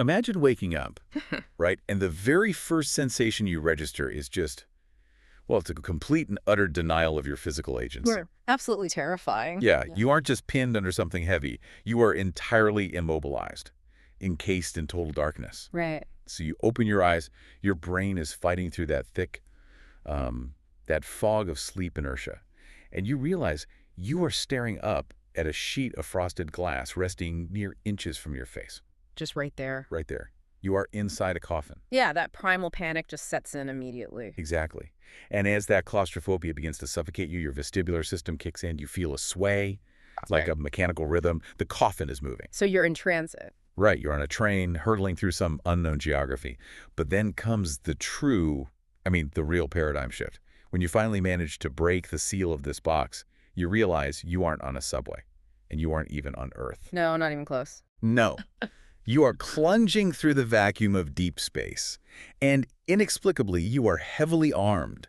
Imagine waking up, right? And the very first sensation you register is just, well, it's a complete and utter denial of your physical agency. We're absolutely terrifying. Yeah, you aren't just pinned under something heavy. You are entirely immobilized, encased in total darkness. Right. So you open your eyes, your brain is fighting through that thick, that fog of sleep inertia. And you realize you are staring up at a sheet of frosted glass resting mere inches from your face. Just right there. Right there. You are inside a coffin. Yeah, that primal panic just sets in immediately. Exactly. And as that claustrophobia begins to suffocate you, your vestibular system kicks in, you feel a sway, like a mechanical rhythm. The coffin is moving. So you're in transit. Right, you're on a train hurtling through some unknown geography. But then comes the real paradigm shift. When you finally manage to break the seal of this box, you realize you aren't on a subway, and you aren't even on Earth. No, not even close. No. You are plunging through the vacuum of deep space, and inexplicably, you are heavily armed,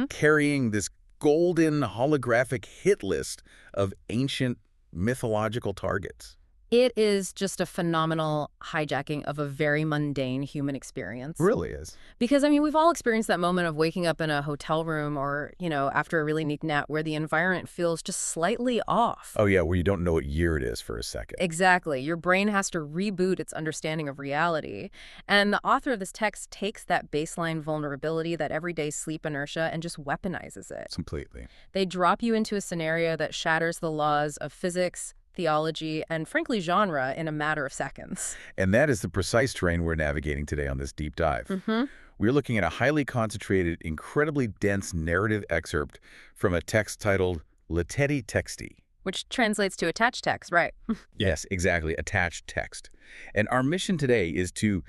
carrying this golden holographic hit list of ancient mythological targets. It is just a phenomenal hijacking of a very mundane human experience. Really is. Because, I mean, we've all experienced that moment of waking up in a hotel room or, after a really neat nap where the environment feels just slightly off. Oh, yeah, where you don't know what year it is for a second. Exactly. Your brain has to reboot its understanding of reality. And the author of this text takes that baseline vulnerability, that everyday sleep inertia, and just weaponizes it. Completely. They drop you into a scenario that shatters the laws of physics, theology, and frankly genre in a matter of seconds. And that is the precise terrain we're navigating today on this deep dive. We're looking at a highly concentrated, incredibly dense narrative excerpt from a text titled Leteti Texti. Which translates to attached text, right? Yes, exactly, attached text. And our mission today is to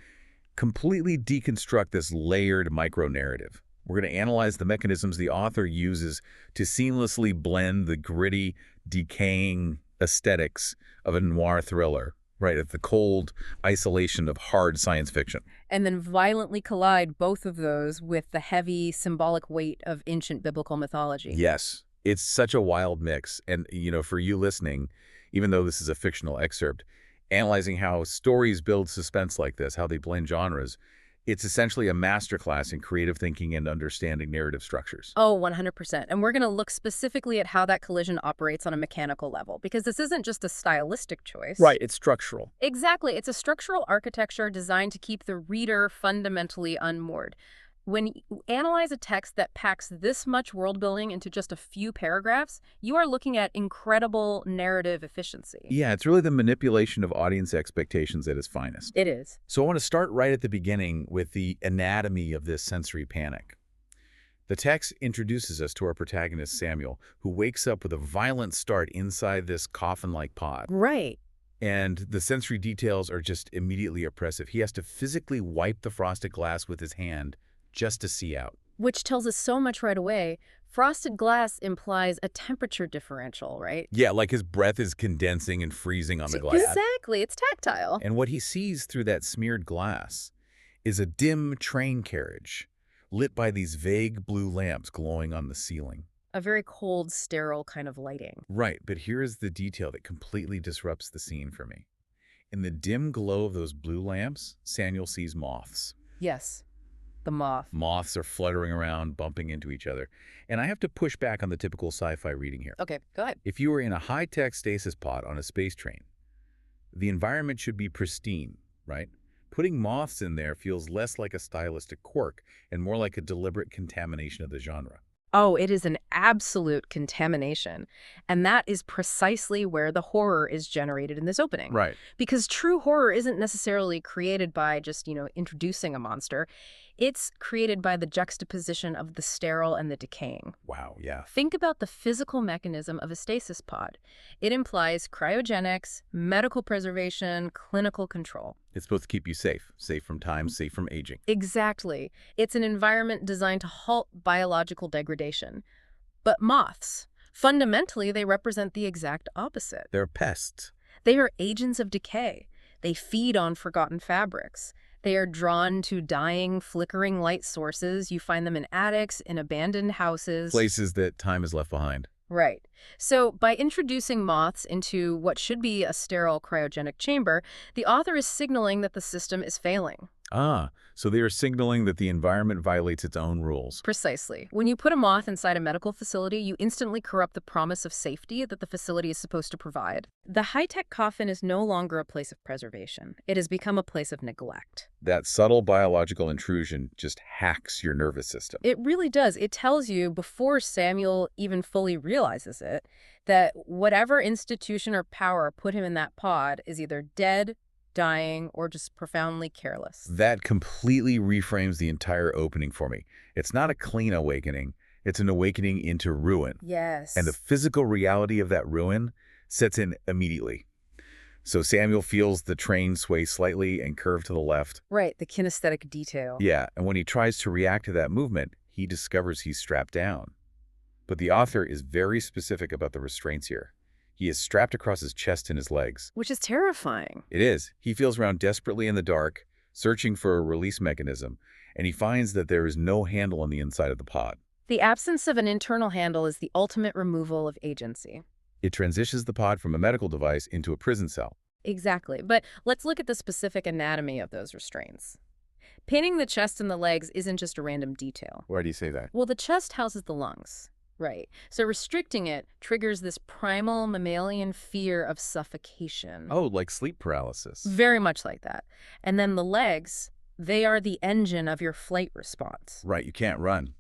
completely deconstruct this layered micro-narrative. We're going to analyze the mechanisms the author uses to seamlessly blend the gritty, decaying aesthetics of a noir thriller, right, of the cold isolation of hard science fiction. And then violently collide both of those with the heavy symbolic weight of ancient biblical mythology. Yes, it's such a wild mix. And, for you listening, even though this is a fictional excerpt, analyzing how stories build suspense like this, how they blend genres, it's essentially a masterclass in creative thinking and understanding narrative structures. Oh, 100%. And we're going to look specifically at how that collision operates on a mechanical level, because this isn't just a stylistic choice. Right, it's structural. Exactly. It's a structural architecture designed to keep the reader fundamentally unmoored. When you analyze a text that packs this much world building into just a few paragraphs, you are looking at incredible narrative efficiency. Yeah, it's really the manipulation of audience expectations at its finest. It is. So I want to start right at the beginning with the anatomy of this sensory panic. The text introduces us to our protagonist, Samuel, who wakes up with a violent start inside this coffin-like pod. Right. And the sensory details are just immediately oppressive. He has to physically wipe the frosted glass with his hand just to see out. Which tells us so much right away. Frosted glass implies a temperature differential, right? Yeah, like his breath is condensing and freezing on the glass. Exactly. It's tactile. And what he sees through that smeared glass is a dim train carriage lit by these vague blue lamps glowing on the ceiling. A very cold, sterile kind of lighting. Right, but here is the detail that completely disrupts the scene for me. In the dim glow of those blue lamps, Samuel sees moths. Yes. The moth. Moths are fluttering around, bumping into each other. And I have to push back on the typical sci-fi reading here. Okay, go ahead. If you were in a high-tech stasis pod on a space train, the environment should be pristine, right? Putting moths in there feels less like a stylistic quirk and more like a deliberate contamination of the genre. Oh, it is an absolute contamination. And that is precisely where the horror is generated in this opening. Right. Because true horror isn't necessarily created by just, introducing a monster. It's created by the juxtaposition of the sterile and the decaying. Wow, yeah. Think about the physical mechanism of a stasis pod. It implies cryogenics, medical preservation, clinical control. It's supposed to keep you safe from time, safe from aging. Exactly. It's an environment designed to halt biological degradation. But moths, fundamentally, they represent the exact opposite. They're pests. They are agents of decay. They feed on forgotten fabrics. They are drawn to dying, flickering light sources. You find them in attics, in abandoned houses. Places that time has left behind. Right. So, by introducing moths into what should be a sterile cryogenic chamber, the author is signaling that the system is failing. Ah, so they are signaling that the environment violates its own rules. Precisely. When you put a moth inside a medical facility, you instantly corrupt the promise of safety that the facility is supposed to provide. The high-tech coffin is no longer a place of preservation. It has become a place of neglect. That subtle biological intrusion just hacks your nervous system. It really does. It tells you, before Samuel even fully realizes it, that whatever institution or power put him in that pod is either dead, dying, or just profoundly careless. That completely reframes the entire opening for me. It's not a clean awakening. It's an awakening into ruin. Yes. And the physical reality of that ruin sets in immediately. So Samuel feels the train sway slightly and curve to the left. Right, the kinesthetic detail. Yeah, and when he tries to react to that movement, he discovers he's strapped down. But the author is very specific about the restraints here. He is strapped across his chest and his legs. Which is terrifying. It is. He feels around desperately in the dark, searching for a release mechanism, and he finds that there is no handle on the inside of the pod. The absence of an internal handle is the ultimate removal of agency. It transitions the pod from a medical device into a prison cell. Exactly. But let's look at the specific anatomy of those restraints. Pinning the chest and the legs isn't just a random detail. Why do you say that? Well, the chest houses the lungs. Right. So restricting it triggers this primal mammalian fear of suffocation. Oh, like sleep paralysis. Very much like that. And then the legs, they are the engine of your flight response. Right, you can't run.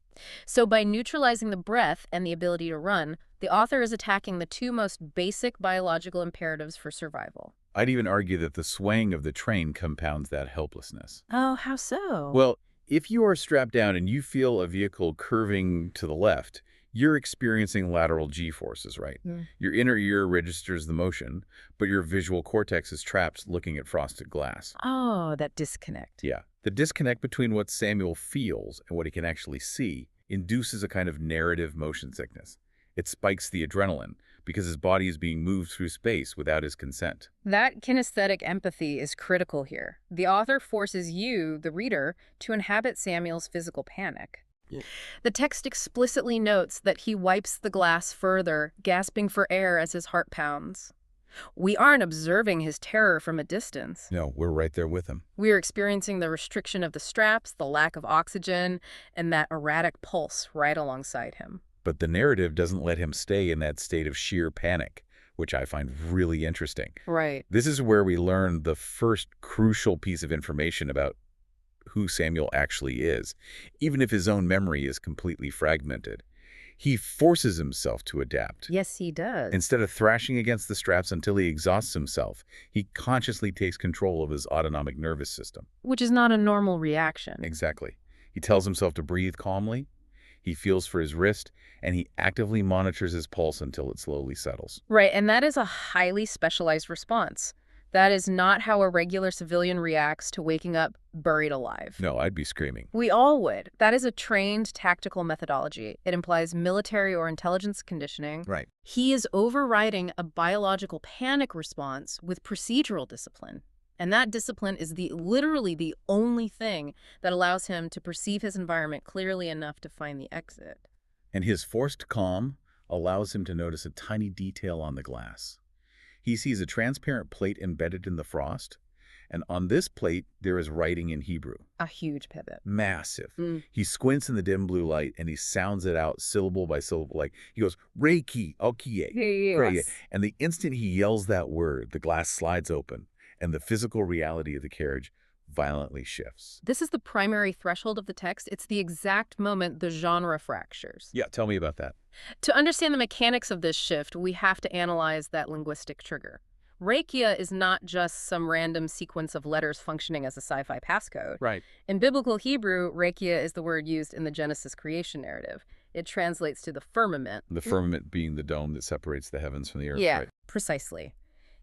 So by neutralizing the breath and the ability to run, the author is attacking the two most basic biological imperatives for survival. I'd even argue that the swaying of the train compounds that helplessness. Oh, how so? Well, if you are strapped down and you feel a vehicle curving to the left, you're experiencing lateral G-forces, right? Your inner ear registers the motion, but your visual cortex is trapped looking at frosted glass. Oh, that disconnect. Yeah. The disconnect between what Samuel feels and what he can actually see induces a kind of narrative motion sickness. It spikes the adrenaline because his body is being moved through space without his consent. That kinesthetic empathy is critical here. The author forces you, the reader, to inhabit Samuel's physical panic. The text explicitly notes that he wipes the glass further, gasping for air as his heart pounds. We aren't observing his terror from a distance. No, we're right there with him. We are experiencing the restriction of the straps, the lack of oxygen, and that erratic pulse right alongside him. But the narrative doesn't let him stay in that state of sheer panic, which I find really interesting. Right. This is where we learn the first crucial piece of information about who Samuel actually is, even if his own memory is completely fragmented. He forces himself to adapt. Yes, he does. Instead of thrashing against the straps until he exhausts himself, he consciously takes control of his autonomic nervous system. Which is not a normal reaction. Exactly. He tells himself to breathe calmly, he feels for his wrist, and he actively monitors his pulse until it slowly settles. Right, and that is a highly specialized response. That is not how a regular civilian reacts to waking up buried alive. No, I'd be screaming. We all would. That is a trained tactical methodology. It implies military or intelligence conditioning. Right. He is overriding a biological panic response with procedural discipline. And that discipline is literally the only thing that allows him to perceive his environment clearly enough to find the exit. And his forced calm allows him to notice a tiny detail on the glass. He sees a transparent plate embedded in the frost, and on this plate there is writing in Hebrew. A huge pivot. Massive. He squints in the dim blue light and he sounds it out syllable by syllable. Like he goes, Reiki, Okie, Yes. and the instant he yells that word, the glass slides open and the physical reality of the carriage violently shifts. This is the primary threshold of the text. It's the exact moment the genre fractures. Yeah, tell me about that. To understand the mechanics of this shift, we have to analyze that linguistic trigger. Rekia is not just some random sequence of letters functioning as a sci-fi passcode. Right. In biblical Hebrew, Rekia is the word used in the Genesis creation narrative. It translates to the firmament. The firmament being the dome that separates the heavens from the earth. Yeah, right? precisely.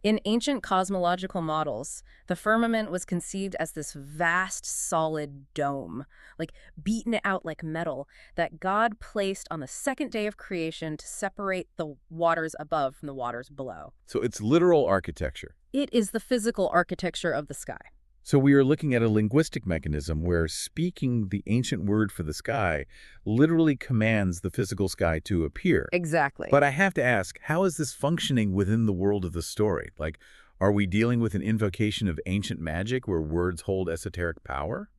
In ancient cosmological models, the firmament was conceived as this vast, solid dome, like beaten out like metal, that God placed on the second day of creation to separate the waters above from the waters below. So it's literal architecture. It is the physical architecture of the sky. So we are looking at a linguistic mechanism where speaking the ancient word for the sky literally commands the physical sky to appear. Exactly. But I have to ask, how is this functioning within the world of the story? Like, are we dealing with an invocation of ancient magic where words hold esoteric power?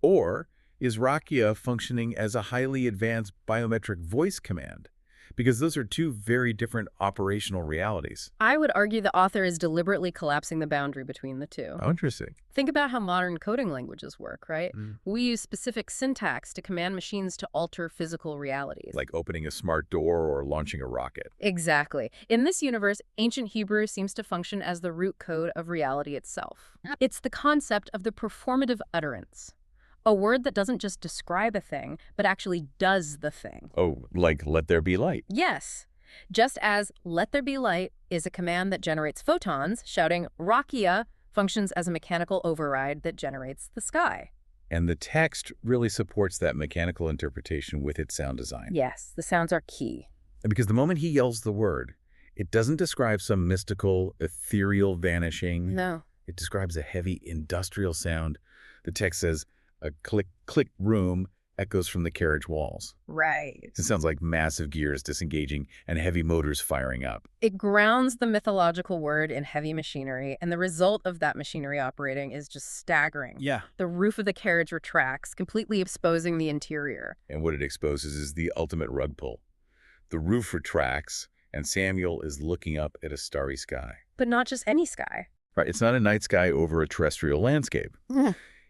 Or is Rakia functioning as a highly advanced biometric voice command? Because those are two very different operational realities. I would argue the author is deliberately collapsing the boundary between the two. Oh, interesting. Think about how modern coding languages work, right? Mm. We use specific syntax to command machines to alter physical realities. Like opening a smart door or launching a rocket. Exactly. In this universe, ancient Hebrew seems to function as the root code of reality itself. It's the concept of the performative utterance. A word that doesn't just describe a thing, but actually does the thing. Oh, like let there be light. Yes. Just as let there be light is a command that generates photons, shouting Rakia functions as a mechanical override that generates the sky. And the text really supports that mechanical interpretation with its sound design. Yes, the sounds are key. Because the moment he yells the word, it doesn't describe some mystical, ethereal vanishing. No. It describes a heavy industrial sound. The text says, a click, click room echoes from the carriage walls. Right. It sounds like massive gears disengaging and heavy motors firing up. It grounds the mythological word in heavy machinery, and the result of that machinery operating is just staggering. Yeah. The roof of the carriage retracts, completely exposing the interior. And what it exposes is the ultimate rug pull. The roof retracts, and Samuel is looking up at a starry sky. But not just any sky. Right, it's not a night sky over a terrestrial landscape.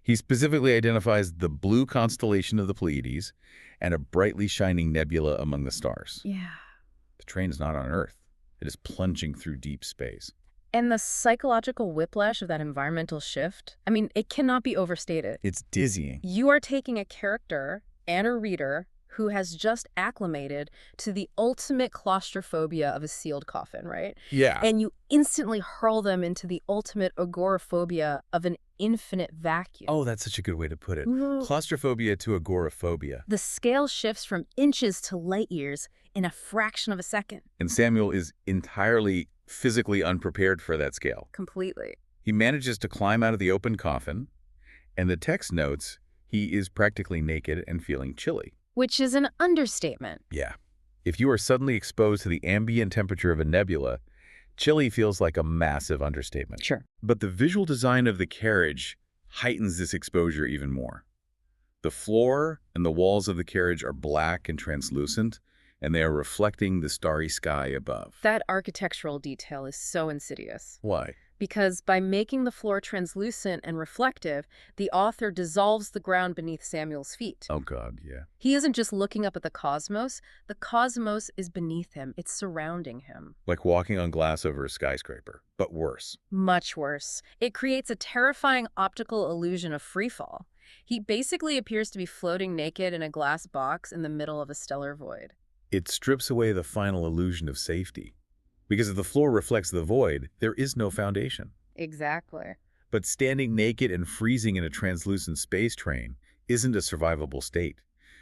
He specifically identifies the blue constellation of the Pleiades and a brightly shining nebula among the stars. Yeah. The train is not on Earth. It is plunging through deep space. And the psychological whiplash of that environmental shift, I mean, it cannot be overstated. It's dizzying. You are taking a character and a reader who has just acclimated to the ultimate claustrophobia of a sealed coffin, right? Yeah. And you instantly hurl them into the ultimate agoraphobia of an infinite vacuum. Oh, that's such a good way to put it. Ooh. Claustrophobia to agoraphobia. The scale shifts from inches to light years in a fraction of a second. And Samuel is entirely physically unprepared for that scale. Completely. He manages to climb out of the open coffin, and the text notes he is practically naked and feeling chilly. Which is an understatement. Yeah. If you are suddenly exposed to the ambient temperature of a nebula, chilly feels like a massive understatement. Sure. But the visual design of the carriage heightens this exposure even more. The floor and the walls of the carriage are black and translucent, and they are reflecting the starry sky above. That architectural detail is so insidious. Why? Because by making the floor translucent and reflective, the author dissolves the ground beneath Samuel's feet. Oh, God, yeah. He isn't just looking up at the cosmos is beneath him. It's surrounding him. Like walking on glass over a skyscraper, but worse. Much worse. It creates a terrifying optical illusion of freefall. He basically appears to be floating naked in a glass box in the middle of a stellar void. It strips away the final illusion of safety. Because if the floor reflects the void, there is no foundation. Exactly. But standing naked and freezing in a translucent space train isn't a survivable state.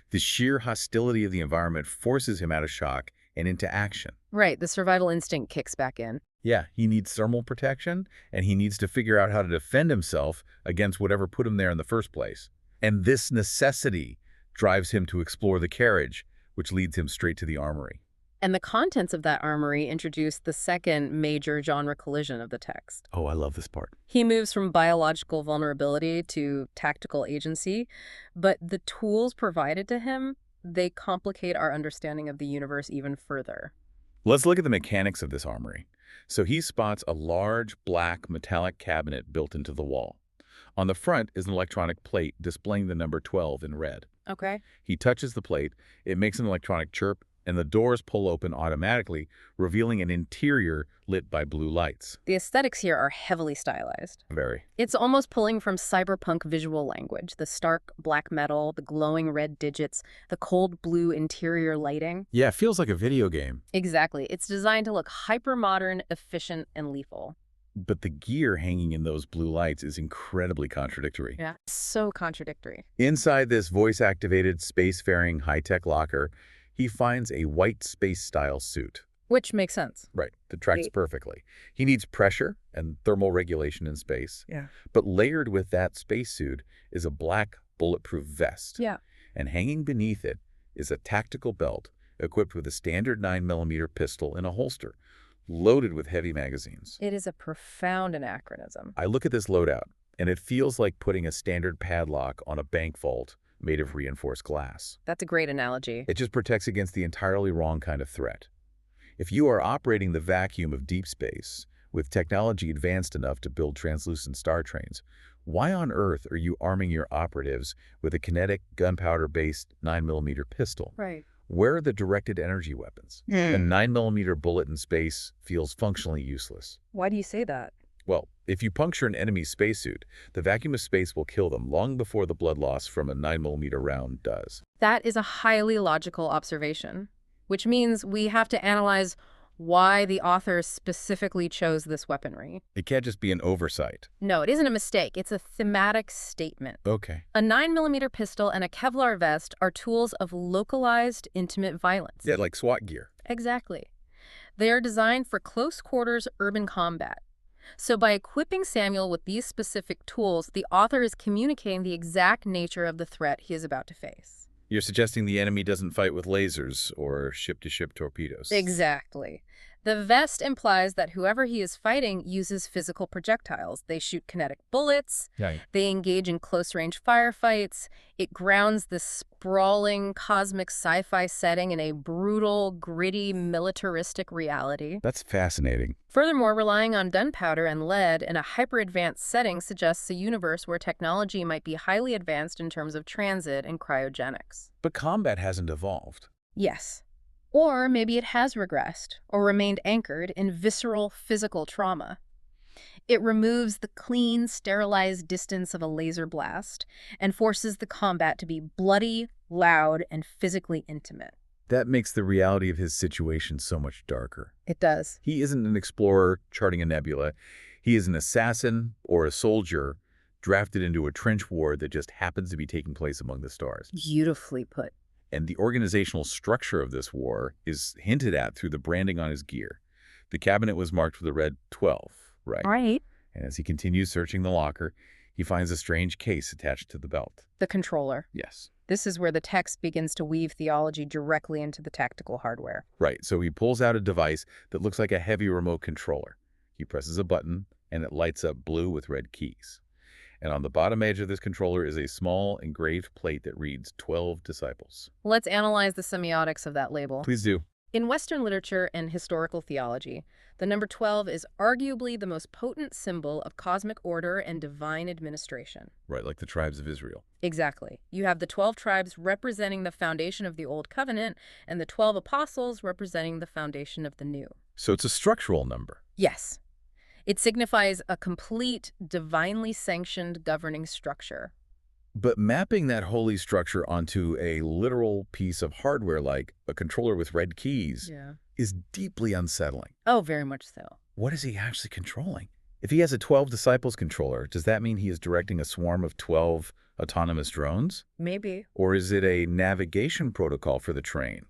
The sheer hostility of the environment forces him out of shock and into action. Right, the survival instinct kicks back in. Yeah, he needs thermal protection, and he needs to figure out how to defend himself against whatever put him there in the first place. And this necessity drives him to explore the carriage, which leads him straight to the armory. And the contents of that armory introduce the second major genre collision of the text. Oh, I love this part. He moves from biological vulnerability to tactical agency, but the tools provided to him, they complicate our understanding of the universe even further. Let's look at the mechanics of this armory. So he spots a large, black, metallic cabinet built into the wall. On the front is an electronic plate displaying the number 12 in red. Okay. He touches the plate, it makes an electronic chirp, and the doors pull open automatically, revealing an interior lit by blue lights. The aesthetics here are heavily stylized. Very. It's almost pulling from cyberpunk visual language, the stark black metal, the glowing red digits, the cold blue interior lighting. Yeah, it feels like a video game. Exactly. It's designed to look hyper-modern, efficient, and lethal. But the gear hanging in those blue lights is incredibly contradictory. Yeah. So contradictory. Inside this voice-activated, spacefaring, high-tech locker, he finds a white space-style suit. Which makes sense. Right, that tracks perfectly. He needs pressure and thermal regulation in space. Yeah. But layered with that spacesuit is a black bulletproof vest. Yeah. And hanging beneath it is a tactical belt equipped with a standard 9mm pistol in a holster, loaded with heavy magazines. It is a profound anachronism. I look at this loadout, and it feels like putting a standard padlock on a bank vault made of reinforced glass. That's a great analogy. It just protects against the entirely wrong kind of threat. If you are operating the vacuum of deep space, with technology advanced enough to build translucent star trains, why on earth are you arming your operatives with a kinetic, gunpowder-based 9mm pistol? Right. Where are the directed energy weapons? A 9mm bullet in space feels functionally useless. Why do you say that? Well, if you puncture an enemy's spacesuit, the vacuum of space will kill them long before the blood loss from a 9mm round does. That is a highly logical observation, which means we have to analyze why the author specifically chose this weaponry. It can't just be an oversight. No, it isn't a mistake. It's a thematic statement. Okay. A 9mm pistol and a Kevlar vest are tools of localized, intimate violence. Yeah, like SWAT gear. Exactly. They are designed for close-quarters urban combat. So by equipping Samuel with these specific tools, the author is communicating the exact nature of the threat he is about to face. You're suggesting the enemy doesn't fight with lasers or ship-to-ship torpedoes. Exactly. The vest implies that whoever he is fighting uses physical projectiles. They shoot kinetic bullets. Yeah. They engage in close-range firefights. It grounds this sprawling cosmic sci-fi setting in a brutal, gritty, militaristic reality. That's fascinating. Furthermore, relying on gunpowder and lead in a hyper-advanced setting suggests a universe where technology might be highly advanced in terms of transit and cryogenics. But combat hasn't evolved. Yes. Or maybe it has regressed or remained anchored in visceral physical trauma. It removes the clean, sterilized distance of a laser blast and forces the combat to be bloody, loud, and physically intimate. That makes the reality of his situation so much darker. It does. He isn't an explorer charting a nebula. He is an assassin or a soldier drafted into a trench war that just happens to be taking place among the stars. Beautifully put. And the organizational structure of this war is hinted at through the branding on his gear. The cabinet was marked with a red 12, right? Right. And as he continues searching the locker, he finds a strange case attached to the belt. The controller. Yes. This is where the text begins to weave theology directly into the tactical hardware. Right, so he pulls out a device that looks like a heavy remote controller. He presses a button, and it lights up blue with red keys. And on the bottom edge of this controller is a small engraved plate that reads 12 disciples. Let's analyze the semiotics of that label. Please do. In Western literature and historical theology, the number 12 is arguably the most potent symbol of cosmic order and divine administration. Right, like the tribes of Israel. Exactly. You have the 12 tribes representing the foundation of the Old Covenant and the 12 apostles representing the foundation of the New. So it's a structural number. Yes. It signifies a complete, divinely sanctioned governing structure. But mapping that holy structure onto a literal piece of hardware like a controller with red keys is deeply unsettling. Oh, very much so. What is he actually controlling? If he has a 12 disciples controller, does that mean he is directing a swarm of 12 autonomous drones? Maybe. Or is it a navigation protocol for the train?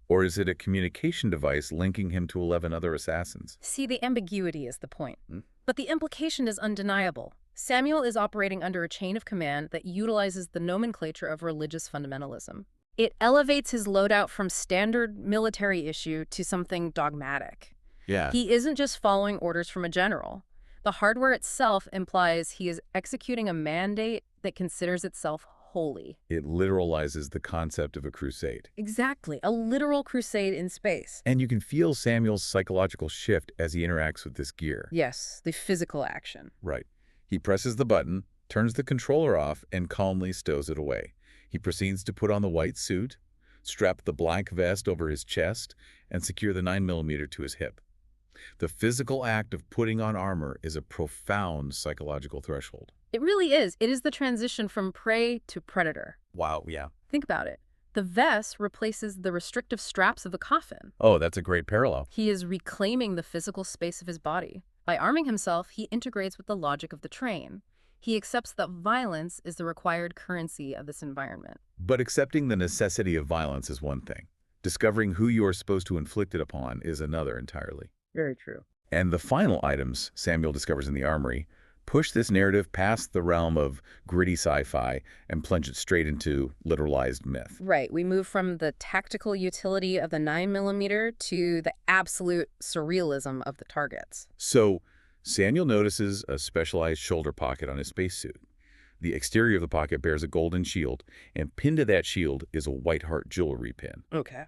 Or is it a communication device linking him to 11 other assassins? See, the ambiguity is the point. But the implication is undeniable. Samuel is operating under a chain of command that utilizes the nomenclature of religious fundamentalism. It elevates his loadout from standard military issue to something dogmatic. Yeah. He isn't just following orders from a general. The hardware itself implies he is executing a mandate that considers itself holy. It literalizes the concept of a crusade. Exactly, a literal crusade in space. And you can feel Samuel's psychological shift as he interacts with this gear. Yes, the physical action. Right. He presses the button, turns the controller off, and calmly stows it away. He proceeds to put on the white suit, strap the black vest over his chest, and secure the 9mm to his hip. The physical act of putting on armor is a profound psychological threshold. It really is. It is the transition from prey to predator. Wow, yeah. Think about it. The vest replaces the restrictive straps of the coffin. Oh, that's a great parallel. He is reclaiming the physical space of his body. By arming himself, he integrates with the logic of the train. He accepts that violence is the required currency of this environment. But accepting the necessity of violence is one thing. Discovering who you are supposed to inflict it upon is another entirely. Very true. And the final items Samuel discovers in the armory push this narrative past the realm of gritty sci-fi and plunge it straight into literalized myth. Right. We move from the tactical utility of the 9mm to the absolute surrealism of the targets. So Samuel notices a specialized shoulder pocket on his spacesuit. The exterior of the pocket bears a golden shield, and pinned to that shield is a white heart jewelry pin. Okay.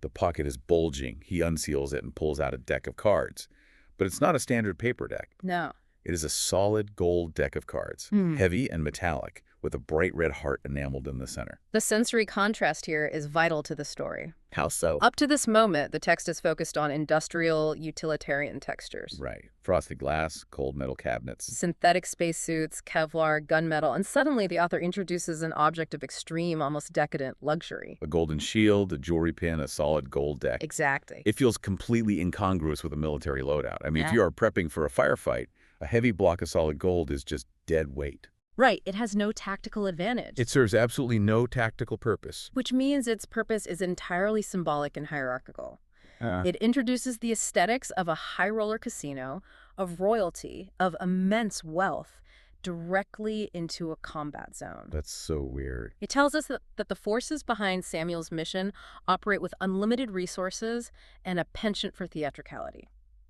The pocket is bulging. He unseals it and pulls out a deck of cards. But it's not a standard paper deck. No. It is a solid gold deck of cards, heavy and metallic, with a bright red heart enameled in the center. The sensory contrast here is vital to the story. How so? Up to this moment, the text is focused on industrial, utilitarian textures. Right. Frosted glass, cold metal cabinets. Synthetic spacesuits, Kevlar, gunmetal, and suddenly the author introduces an object of extreme, almost decadent luxury. A golden shield, a jewelry pin, a solid gold deck. Exactly. It feels completely incongruous with a military loadout. I mean, if Yeah. you are prepping for a firefight, a heavy block of solid gold is just dead weight. Right, it has no tactical advantage. It serves absolutely no tactical purpose. Which means its purpose is entirely symbolic and hierarchical. It introduces the aesthetics of a high roller casino, of royalty, of immense wealth, directly into a combat zone. That's so weird. It tells us that the forces behind Samuel's mission operate with unlimited resources and a penchant for theatricality.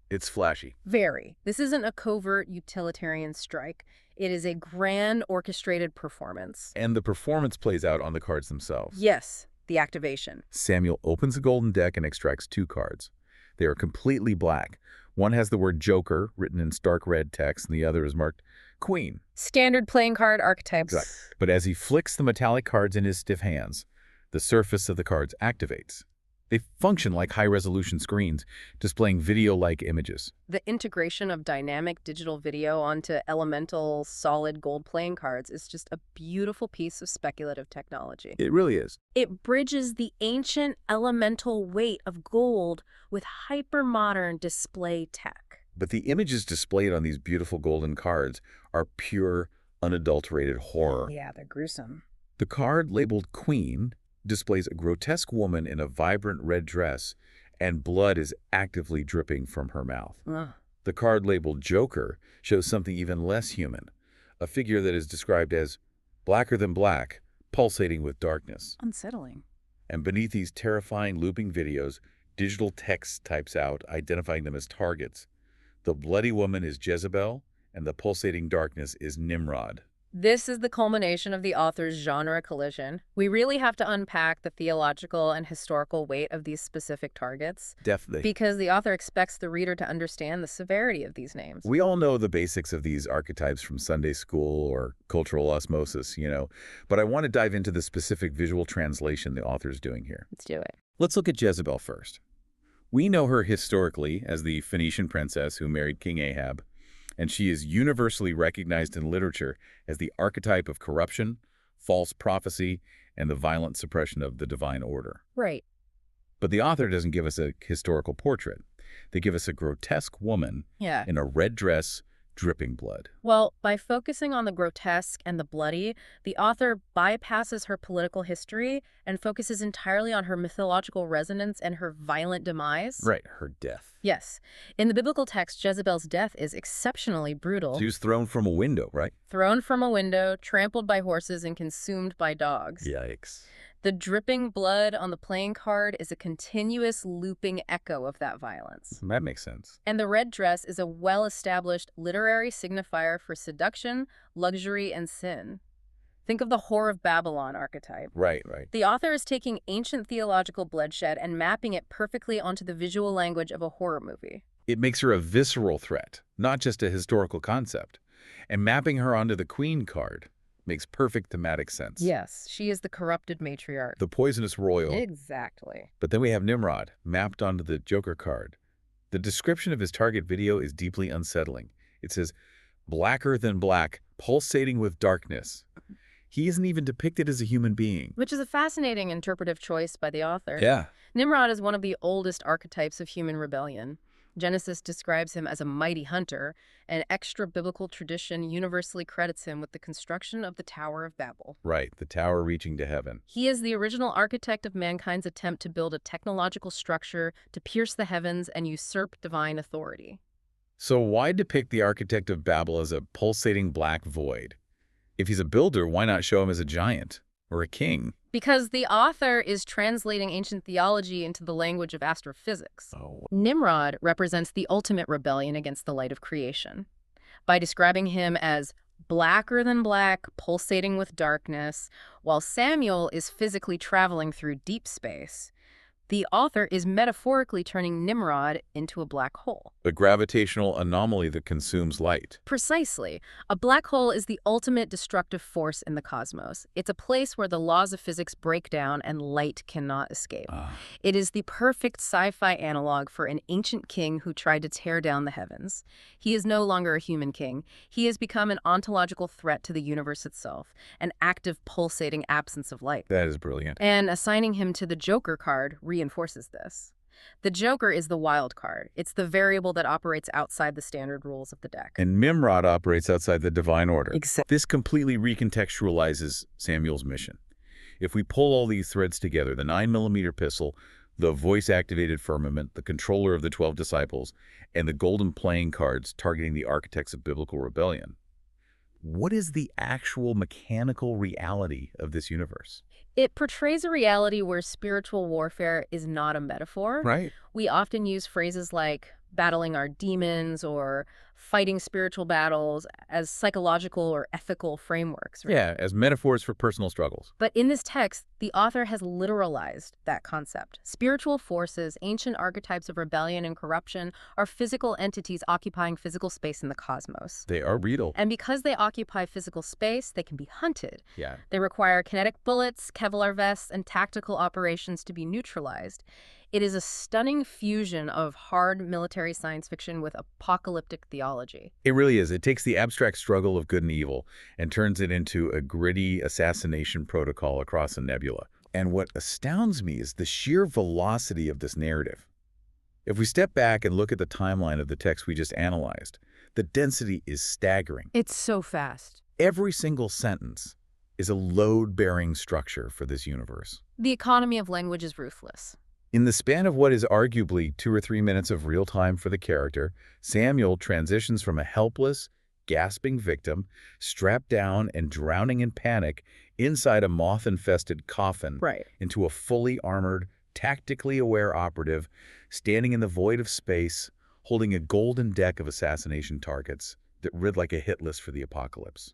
It's flashy. Very. This isn't a covert utilitarian strike. It is a grand orchestrated performance. And the performance plays out on the cards themselves. Yes, the activation. Samuel opens a golden deck and extracts 2 cards. They are completely black. One has the word Joker written in stark red text, and the other is marked Queen. Standard playing card archetypes. Exactly. But as he flicks the metallic cards in his stiff hands, the surface of the cards activates. They function like high-resolution screens, displaying video-like images. The integration of dynamic digital video onto elemental solid gold playing cards is just a beautiful piece of speculative technology. It really is. It bridges the ancient elemental weight of gold with hyper-modern display tech. But the images displayed on these beautiful golden cards are pure, unadulterated horror. Yeah, they're gruesome. The card labeled Queen displays a grotesque woman in a vibrant red dress, and blood is actively dripping from her mouth. Ugh. The card labeled Joker shows something even less human, a figure that is described as blacker than black, pulsating with darkness. Unsettling. And beneath these terrifying looping videos, digital text types out, identifying them as targets. The bloody woman is Jezebel, and the pulsating darkness is Nimrod. This is the culmination of the author's genre collision. We really have to unpack the theological and historical weight of these specific targets. Definitely. Because the author expects the reader to understand the severity of these names. We all know the basics of these archetypes from Sunday school or cultural osmosis, but I want to dive into the specific visual translation the author's doing here. Let's do it. Let's look at Jezebel first. We know her historically as the Phoenician princess who married King Ahab, and she is universally recognized in literature as the archetype of corruption, false prophecy, and the violent suppression of the divine order. Right. But the author doesn't give us a historical portrait. They give us a grotesque woman in a red dress, dripping blood. Well, by focusing on the grotesque and the bloody, the author bypasses her political history and focuses entirely on her mythological resonance and her violent demise. Right, her death. Yes. In the biblical text, Jezebel's death is exceptionally brutal. She was thrown from a window, right? Thrown from a window, trampled by horses, and consumed by dogs. Yikes. The dripping blood on the playing card is a continuous looping echo of that violence. That makes sense. And the red dress is a well-established literary signifier for seduction, luxury, and sin. Think of the Whore of Babylon archetype. Right. The author is taking ancient theological bloodshed and mapping it perfectly onto the visual language of a horror movie. It makes her a visceral threat, not just a historical concept. And mapping her onto the Queen card makes perfect thematic sense. Yes, she is the corrupted matriarch. The poisonous royal. Exactly. But then we have Nimrod, mapped onto the Joker card. The description of his target video is deeply unsettling. It says, blacker than black, pulsating with darkness. He isn't even depicted as a human being. Which is a fascinating interpretive choice by the author. Yeah. Nimrod is one of the oldest archetypes of human rebellion. Genesis describes him as a mighty hunter, and extra-biblical tradition universally credits him with the construction of the Tower of Babel. Right, the tower reaching to heaven. He is the original architect of mankind's attempt to build a technological structure to pierce the heavens and usurp divine authority. So why depict the architect of Babel as a pulsating black void? If he's a builder, why not show him as a giant or a king? Because the author is translating ancient theology into the language of astrophysics. Oh, Nimrod represents the ultimate rebellion against the light of creation. By describing him as blacker than black, pulsating with darkness, while Samuel is physically traveling through deep space, the author is metaphorically turning Nimrod into a black hole. the gravitational anomaly that consumes light. Precisely. A black hole is the ultimate destructive force in the cosmos. It's a place where the laws of physics break down and light cannot escape. It is the perfect sci-fi analog for an ancient king who tried to tear down the heavens. He is no longer a human king. He has become an ontological threat to the universe itself, an active, pulsating absence of light. That is brilliant. And assigning him to the Joker card reinforces this. The Joker is the wild card. It's the variable that operates outside the standard rules of the deck. And Nimrod operates outside the divine order. Exactly. This completely recontextualizes Samuel's mission. If we pull all these threads together, the 9mm pistol, the voice-activated firmament, the controller of the 12 disciples, and the golden playing cards targeting the architects of biblical rebellion, what is the actual mechanical reality of this universe? It portrays a reality where spiritual warfare is not a metaphor. Right. We often use phrases like battling our demons or fighting spiritual battles as psychological or ethical frameworks. Right? Yeah, as metaphors for personal struggles. But in this text, the author has literalized that concept. Spiritual forces, ancient archetypes of rebellion and corruption, are physical entities occupying physical space in the cosmos. They are real. And because they occupy physical space, they can be hunted. Yeah. They require kinetic bullets, Kevlar vests, and tactical operations to be neutralized. It is a stunning fusion of hard military science fiction with apocalyptic theology. It really is. It takes the abstract struggle of good and evil and turns it into a gritty assassination protocol across a nebula. And what astounds me is the sheer velocity of this narrative. If we step back and look at the timeline of the text we just analyzed, the density is staggering. It's so fast. Every single sentence is a load-bearing structure for this universe. The economy of language is ruthless. In the span of what is arguably 2 or 3 minutes of real time for the character, Samuel transitions from a helpless, gasping victim, strapped down and drowning in panic inside a moth-infested coffin, into a fully armored, tactically aware operative standing in the void of space, holding a golden deck of assassination targets that rid like a hit list for the apocalypse.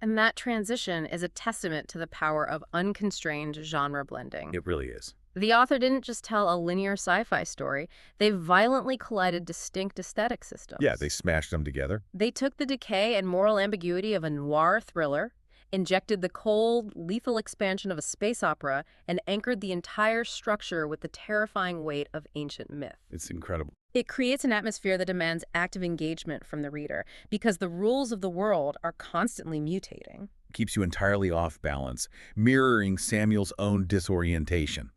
And that transition is a testament to the power of unconstrained genre blending. It really is. The author didn't just tell a linear sci-fi story. They violently collided distinct aesthetic systems. Yeah, they smashed them together. They took the decay and moral ambiguity of a noir thriller, injected the cold, lethal expansion of a space opera, and anchored the entire structure with the terrifying weight of ancient myth. It's incredible. It creates an atmosphere that demands active engagement from the reader because the rules of the world are constantly mutating. Keeps you entirely off balance, mirroring Samuel's own disorientation.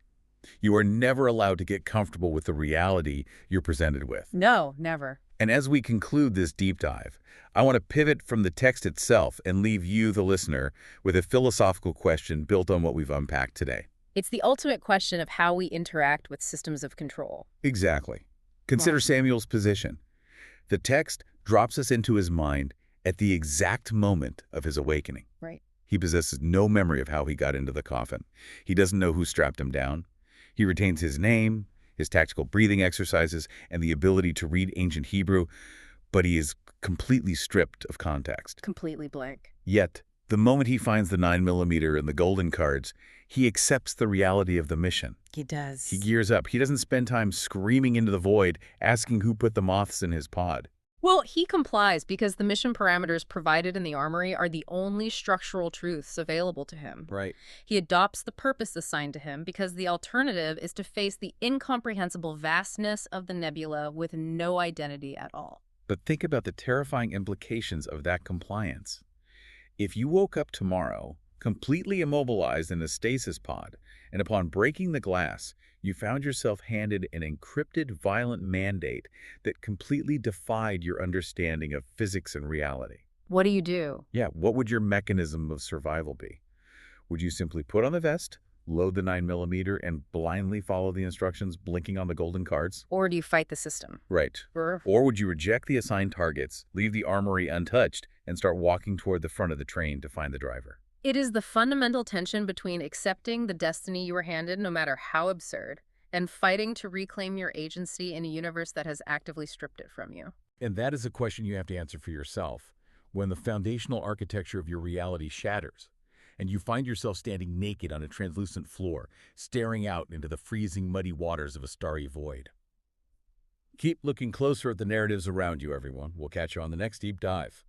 You are never allowed to get comfortable with the reality you're presented with. No, never. And as we conclude this deep dive, I want to pivot from the text itself and leave you, the listener, with a philosophical question built on what we've unpacked today. It's the ultimate question of how we interact with systems of control. Exactly. Consider Samuel's position. The text drops us into his mind at the exact moment of his awakening. Right. He possesses no memory of how he got into the coffin. He doesn't know who strapped him down. He retains his name, his tactical breathing exercises, and the ability to read ancient Hebrew, but he is completely stripped of context. Completely blank. Yet, the moment he finds the 9mm and the golden cards, he accepts the reality of the mission. He does. He gears up. He doesn't spend time screaming into the void, asking who put the moths in his pod. Well, he complies because the mission parameters provided in the armory are the only structural truths available to him. Right. He adopts the purpose assigned to him because the alternative is to face the incomprehensible vastness of the nebula with no identity at all. But think about the terrifying implications of that compliance. If you woke up tomorrow, completely immobilized in a stasis pod, and upon breaking the glass, You found yourself handed an encrypted, violent mandate that completely defied your understanding of physics and reality. What do you do? Yeah, what would your mechanism of survival be? Would you simply put on the vest, load the 9mm, and blindly follow the instructions blinking on the golden cards? Or do you fight the system? Right. Or would you reject the assigned targets, leave the armory untouched, and start walking toward the front of the train to find the driver? It is the fundamental tension between accepting the destiny you were handed, no matter how absurd, and fighting to reclaim your agency in a universe that has actively stripped it from you. And that is a question you have to answer for yourself when the foundational architecture of your reality shatters, and you find yourself standing naked on a translucent floor, staring out into the freezing, muddy waters of a starry void. Keep looking closer at the narratives around you, everyone. We'll catch you on the next deep dive.